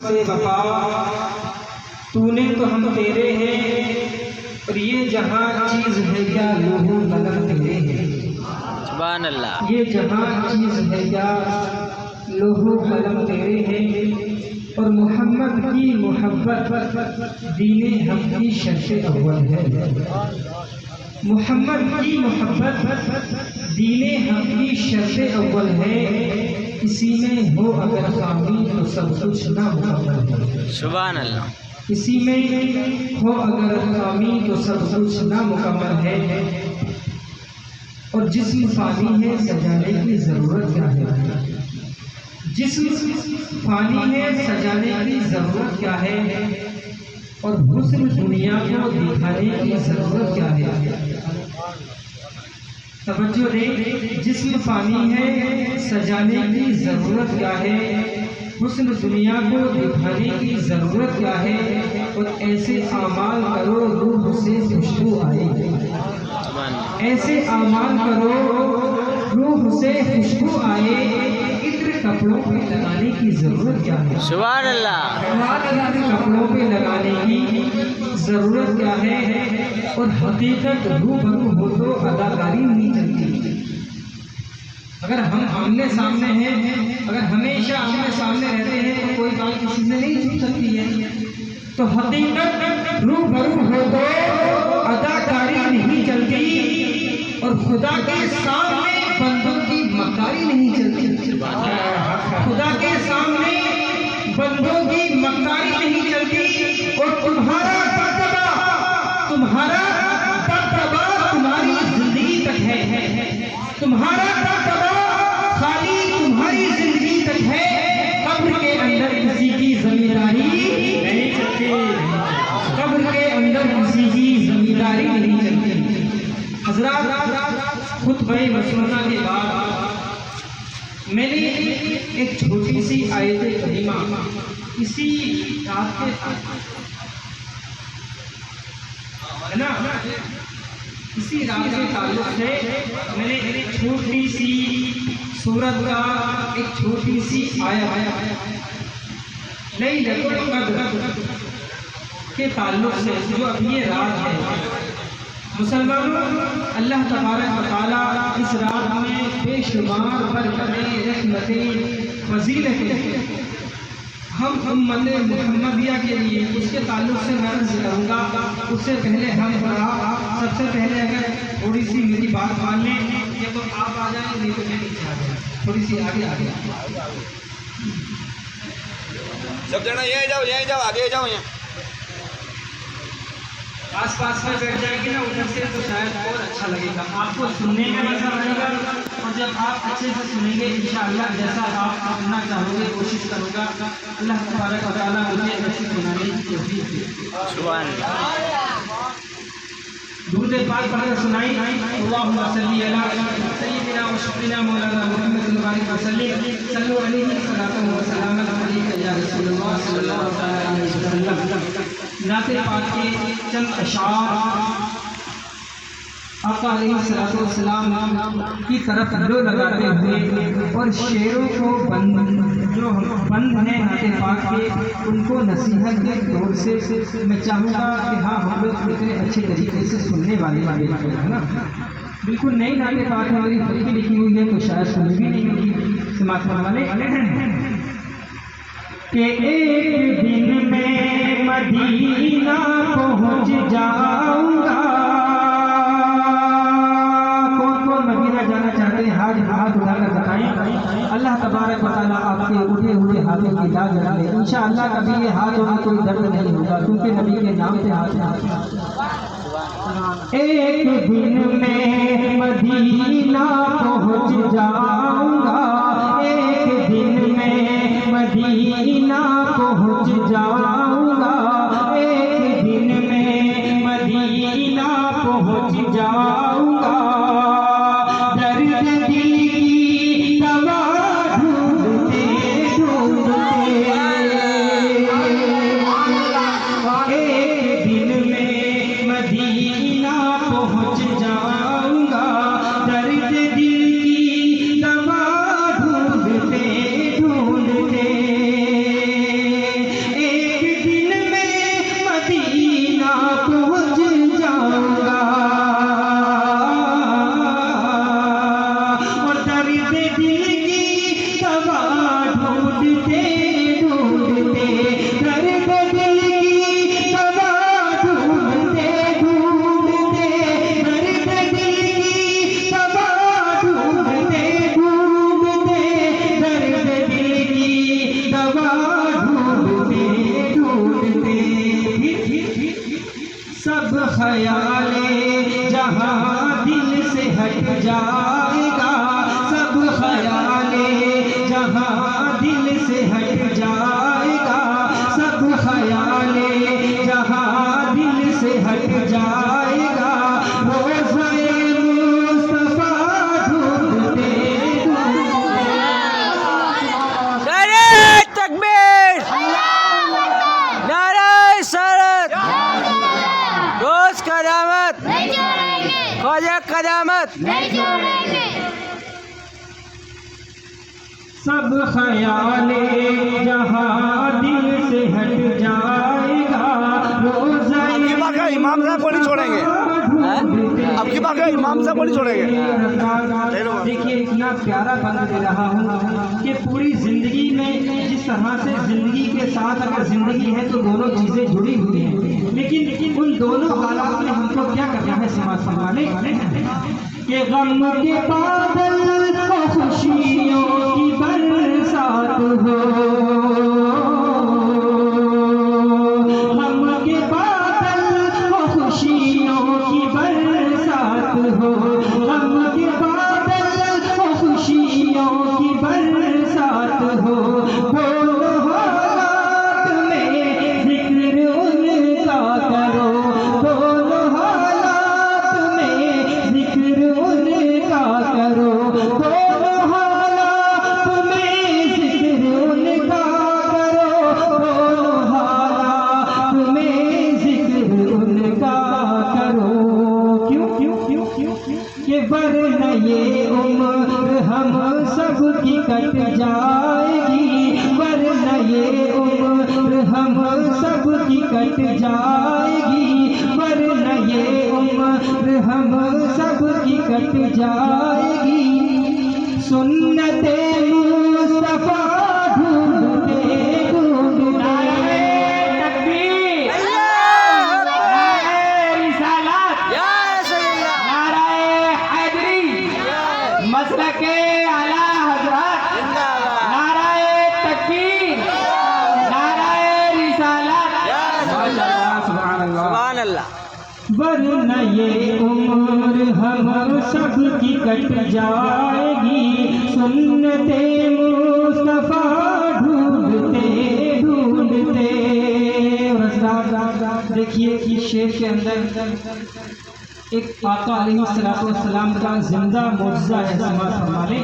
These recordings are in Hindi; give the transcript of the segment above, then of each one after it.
से वफा तूने तो हम तेरे हैं, और ये जहाँ चीज है क्या लोहो कलम तेरे हैं। सुभान अल्लाह। ये जहाँ चीज है क्या लोहो कलम तेरे हैं, और मोहम्मद की मोहब्बत दीने हम की शर्त अव्वल है। मोहम्मद की मोहब्बत दीने हम की शर्त अव्वल है। इसी में हो अगर खामी तो सब कुछ ना मुकम्मल है। सुभान अल्लाह। इसी में हो अगर खामी तो सब कुछ ना मुकम्मल है। और जिस्म फानी है सजाने की जरूरत क्या है। जिस्म फानी है सजाने की जरूरत क्या है, और हुस्न दुनिया को दिखाने की जरूरत क्या है। तवज्जो दे, जिस्म फानी है सजाने की जरूरत क्या है, हुस्न दुनिया को दिखाने की जरूरत क्या है। और ऐसे अमाल करो रूह से खुशबू आए। ऐसे अमाल करो रूह से खुशबू आए। इत्र कपड़ों पे लगाने की जरूरत क्या है। सुभान अल्लाह। कपड़ों पे लगाने की जरूरत क्या है, और हकीकत रूबरू हो तो अदाकारी नहीं चलती। अगर हम आमने सामने हैं, अगर हमेशा आमने सामने रहते हैं तो कोई बात किसी से नहीं छूट सकती है। तो हकीकत रूबरू हो तो अदाकारी नहीं चलती, और खुदा के सामने बंदों की मक्कारी नहीं चलती। खुदा के सामने बंदों की मक्कारी नहीं चलती। और तुम्हारा दबदबा तुम्हारी जिंदगी तक है। तुम्हारा दबदबा खाली तुम्हारी जिंदगी तक है। कब्र के अंदर किसी की जमींदारी नहीं चलती। कब्र के अंदर किसी की जमींदारी नहीं चलती। हज़रात, खुतबे मसनूना के बाद मैंने एक छोटी सी आयत करीमा इसी रात के है ना, इसी रात के ताल्लुक से मैंने एक छोटी सी सूरत का एक छोटी सी आयत लैलतुल क़द्र के ताल्लुक से जो अभी ये रात है। मुसलमानों, अल्लाह तबारक व तआला इस रात में बेशुमार बरकतें, रहमतें, फजीलतें हम उम्मत मुहम्मदिया के लिए उसके ताल्लुक से मैं अर्ज़ करूँगा। उससे पहले सबसे पहले अगर थोड़ी सी मेरी बात मान लें, या तो आप आ जाएं, नहीं तो मैं नीचे आ जाए। थोड़ी सी आगे सब जना यहीं जाओ आगे जाओ। यहाँ आस पास में बैठ जाएंगे ना उधर से, तो शायद और अच्छा लगेगा। आपको सुनने में मजा आएगा, और जब आप अच्छे से सुनेंगे इंशाअल्लाह जैसा आप सुनना चाहोगे कोशिश करूँगा। अल्लाह तबारक व तआला मुझे अच्छी सुनाने की तौफीक दे। सुभान अल्लाह। दूध पाक पढ़कर सुनाई। अल्लाहुम्मा सल्ली अला सय्यिदिना व शफीना मौलाना मुहम्मद बारिक वसल्लम सल्लु अलैहि सल्लल्लाहु अलैहि वसल्लम या रसूलुल्लाह सल्लल्लाहु अलैहि वसल्लम। नाते पाक के चंद अशार आका अलैहिस्सलाम की तरफ लो लगाते हुए, और शेरों को बंद है नाते पाक के, उनको नसीहत के तौर से मैं चाहूँगा कि हाँ हम लोग इतने अच्छे तरीके से सुनने वाले है ना। बिल्कुल नई नाते पाक हमारी खुद की लिखी हुई है, तो शायद सुनी भी नहीं होगी समाज वाले कि एक दिन मैं मदीना पहुँच जाऊँगा। कौन मदीना जाना चाहते हैं हाथ उठाकर बताएं। अल्लाह तबारक व तआला आपके उठे हुए हाथों की दाद रखे। इंशाअल्लाह कभी ये हाथों में कोई दर्द नहीं होगा, क्योंकि नबी के नाम पे हाथ। एक दिन मैं मदीना पहुँच जाऊँगा। एक दिन मैं मदीना पहुँच जाऊँगा। एक दिन मैं मदीना पहुँच जाऊँगा। दर्द दिल की दवा ढूंढते एक दिन मैं मदीना पहुँच जाऊँगा। दर्द दिल की दवा ढूंढते ख्याले जहाँ दिल से हट जाएगा, सब ख्याले जहाँ दिल से हट जाएगा, सब ख्याले जहाँ दिल से हट जाएगा, रोज़े मुस्तफा ढूंढते नारे तकबीर, नारे सलात, रोज कयामत, ख्वाजा कयामत। सब ख्याले जहाँ दिल से हट जाएगा, रोज़े आपकी बात का इमाम साहब को नहीं छोड़ेंगे, आपकी बात का इमाम साहब को नहीं छोड़ेंगे। देखिए इतना प्यारा बंद दे रहा हूँ कि पूरी जिंदगी में जिस तरह से जिंदगी के साथ अगर जिंदगी है तो दोनों चीजें जुड़ी हुई हैं, लेकिन उन दोनों हालात में हमको क्या करना है समाज संभाले कि गम के बादल को खुशियों की बरसात हो, गम के बादल को खुशियों की बरसात हो, गम के बादल को खुशियों की बरसात हो, बोलो हालात में जिक्र उनका करो, बोलो हालात में जिक्र उनका करो, बोलो हालात में जिक्र उनका करो, बोलो हालात में जिक्र उनका करो। क्यों क्यों क्यों क्यों कि वरना ये उम्र हम सब की कट जाएगी, वरना ये उम्र हम सब की कट जाएगी, वरना ये उम्र हम सब की कट जाएगी, सुन्नते मुस्तफा ढूंढते ढूंढते तकबीर, रिसालत, या रसूलल्लाह, नाराए हैदरी, मसलके आला हजरत, जिंदाबाद, नाराए तकबीर, नाराए रिसालत, माशाअल्लाह, सुभान अल्लाह। सुभान अल्लाह। वरना ये उम्र हम सब की कट जाएगी, सुन्नते मुस्तफा ढूंढते ढूंढते। देखिए कि शेर के अंदर एक आका अलैहिस्सलातु वस्सलाम का जिंदा मौजज़ा है समाज संभाले,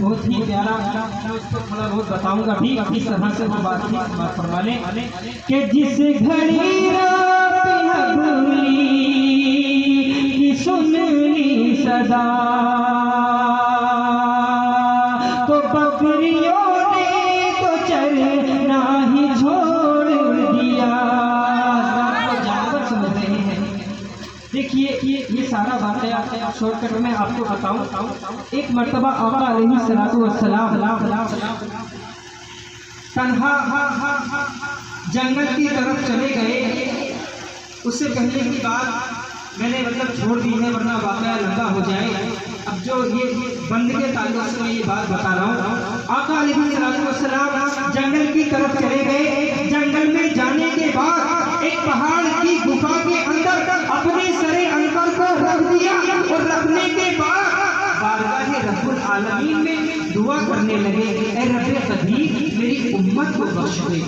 बहुत ही प्यारा। मैं उसको थोड़ा बहुत बताऊंगा भी किस तरह से वो बात फरमाने कि जिस घड़ी रात हबली की सुन ली सदा, तो बकरियों ने तो चरना ही छोड़ दिया। आपको जानवर समझ रहे हैं। देखिए ये सारा बातें शॉर्टकट में आपको बताऊं। एक मर्तबा आका अलैहिस्सलातु वस्सलाम तन्हा जंगल की तरफ चले गए। उससे पहले की बात मैंने छोड़ दी है, वरना वाक़या लंबा हो जाए। अब जो ये बंद के ताल्लुक से मैं ये बात बता रहा हूँ। आका अलैहिस्सलातु वस्सलाम जंगल की तरफ चले गए। जंगल में जाने के बाद एक पहाड़ की गुफा के अंदर अपने सरे अनवर को रख दिया और रखने के बाद बारगाह रब्बुल आलमीन में दुआ करने लगे, ऐ रब्बे कदीर मेरी उम्मत को बख्श दे,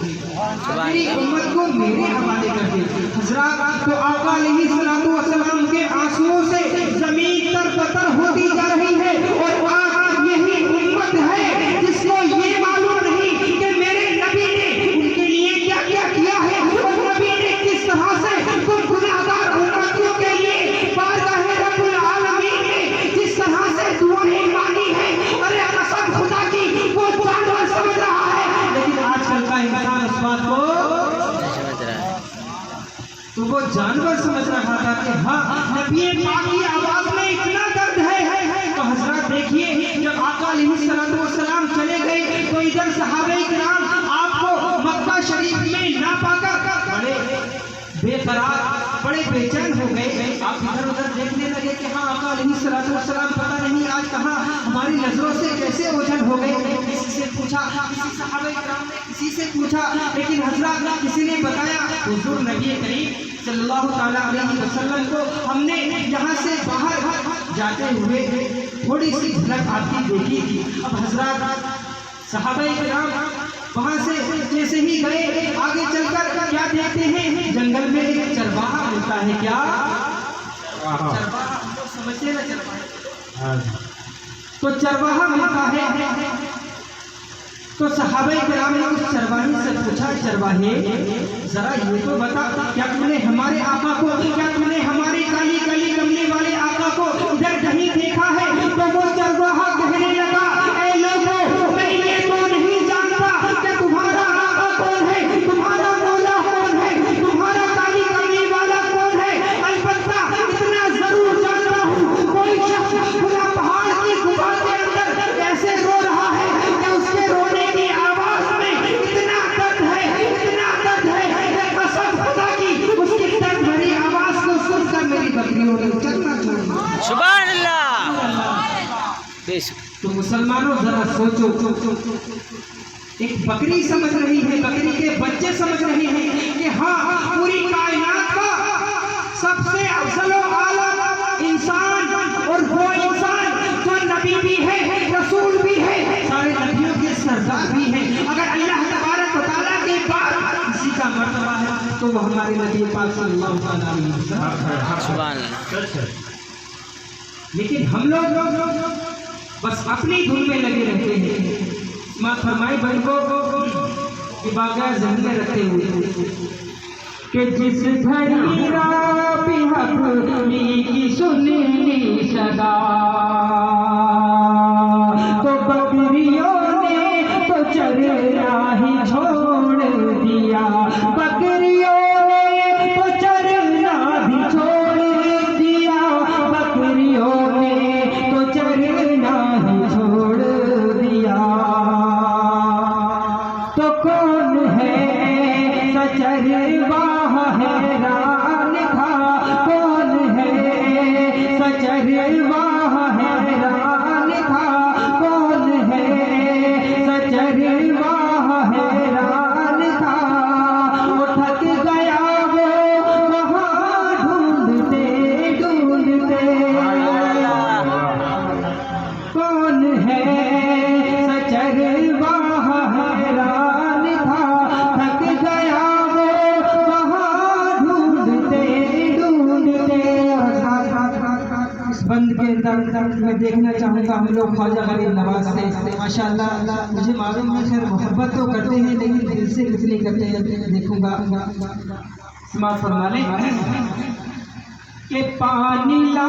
मेरी उम्मत को मेरे हवाले कर दे। हज़रात, तो आका अलैहिस्सलातु वस्सलाम के आंसुओं से जमीन तरबतर होती जा रही है। और आज यही उम्मत है जिसको ये मालूम नहीं कि मेरे नबी ने उनके लिए क्या क्या किया है, और नबी ने किस तरह से गुनाहगार उम्मतियों के लिए बारगाह रब्बुल आलमीन में जिस तरह से दुआएं मांगी है। अरे कसम खुदा की, वो जानवर समझ रहा है, लेकिन आजकल का इंसान इस बात को समझ रहा है। तो वो जानवर समझ रहा था कि हाँ नबी पाक की आवाज में इतना दर्द है। तो हजरत देखिए, जब आका अलैहिस्सलातु वस्सलाम चले गए तो इधर सहाबे किराम आपको मक्का शरीफ में ना पाकर बड़े बेकरार, बड़े बेचैन हो गए। आप इधर उधर देखने लगे कि हाँ आका अलैहिस्सलातु वस्सलाम पता नहीं आज कहाँ हमारी नजरों से कैसे ओझल हो गए। किसी से पूछा, किसी सहाबे किराम ने किसी से पूछा, लेकिन हजरत किसी ने बताया हुजूर नबी करीम सल्लल्लाहु ताला अलैहि वसल्लम को हमने यहाँ से बाहर जाते हुए थोड़ी सी झलक आती देखी थी। अब हजरत सहाबाए किराम वहाँ से जैसे ही गए, आगे चलकर क्या देखते हैं, जंगल में एक चरवाहा मिलता है। क्या चरवाहा, हम लोग समझते हैं ना चरवाहा, तो चरवाहा मिलता है। तो सहाबाए किराम ने उस चरवाहे से पूछा, चरवाहे जरा ये तो बता, क्या तुमने हमारे आका को, क्या तुमने हमारे काली काली कमले वाले आका को इधर कहीं देखा है? तो वो चरवाहा कहने लगा, ऐ लोगों, मैं ये तो नहीं जानता कि तुम्हारा आका कौन है, तुम्हारा मौला कौन है, तुम्हारा काली कमले वाला कौन है। अलबत्ता इतना जरूर जानता हूँ, कोई शख्स खुला पहाड़ की गुफा के अंदर ऐसे रो रहा है कि उसके रोने की आवाज में इतना दर्द है, इतना दर्द है कि कसम खुदा की उसकी दर्द भरी आवाज को सुनकर मेरी बकरियों ने चलना छोड़ दिया। सुभान अल्लाह। तो मुसलमानों जरा सोचो, एक बकरी समझ रही है, बकरी के बच्चे समझ रहे हैं कि हाँ, पूरी कायनात का सबसे अफजल आला इंसान, और वो इंसान जो नबी भी है, रसूल भी है, सारे नबियों के सरदार भी है। अगर अल्लाह तबारक व तआला के बाद किसी का मर्तबा है तो वो हमारे नबी पाक सल्लल्लाहु अलैहि वसल्लम। सुभान अल्लाह। लेकिन हम लोग बस अपनी धुन में लगे रहते हैं। माँ फरमाई बहन को बागा जहन में रखते हुए कि जिस घड़ी राबी हकमी की सुननी सदा, तो बकरियों ने तो चरना ही छोड़ दिया, बकरियों ने तो चरना भी छोड़ दिया, बकरियों ने तो चरना ही छोड़ दिया। तो कौन है सचरवाहा हैरान था, कौन है सचरवाहा हैरान था, कौन है सचरवाहा हैरान था। वो थक गया वो वहाँ ढूंढते ढूंढते, कौन है सचरवाहा हैरान था, थक गया वो वहाँ ढूंढते ढूंढते। इस बंद के अंदर मैं देखना चाहूँगा हम लोग ख्वाजा गरीब नवाज से। माशाअल्लाह मुझे मालूम है खैर मोहब्बत तो करते हैं लेकिन दिल से कुछ नहीं करते हैं। देखूंगा समाज फरमा लें कि पानी ला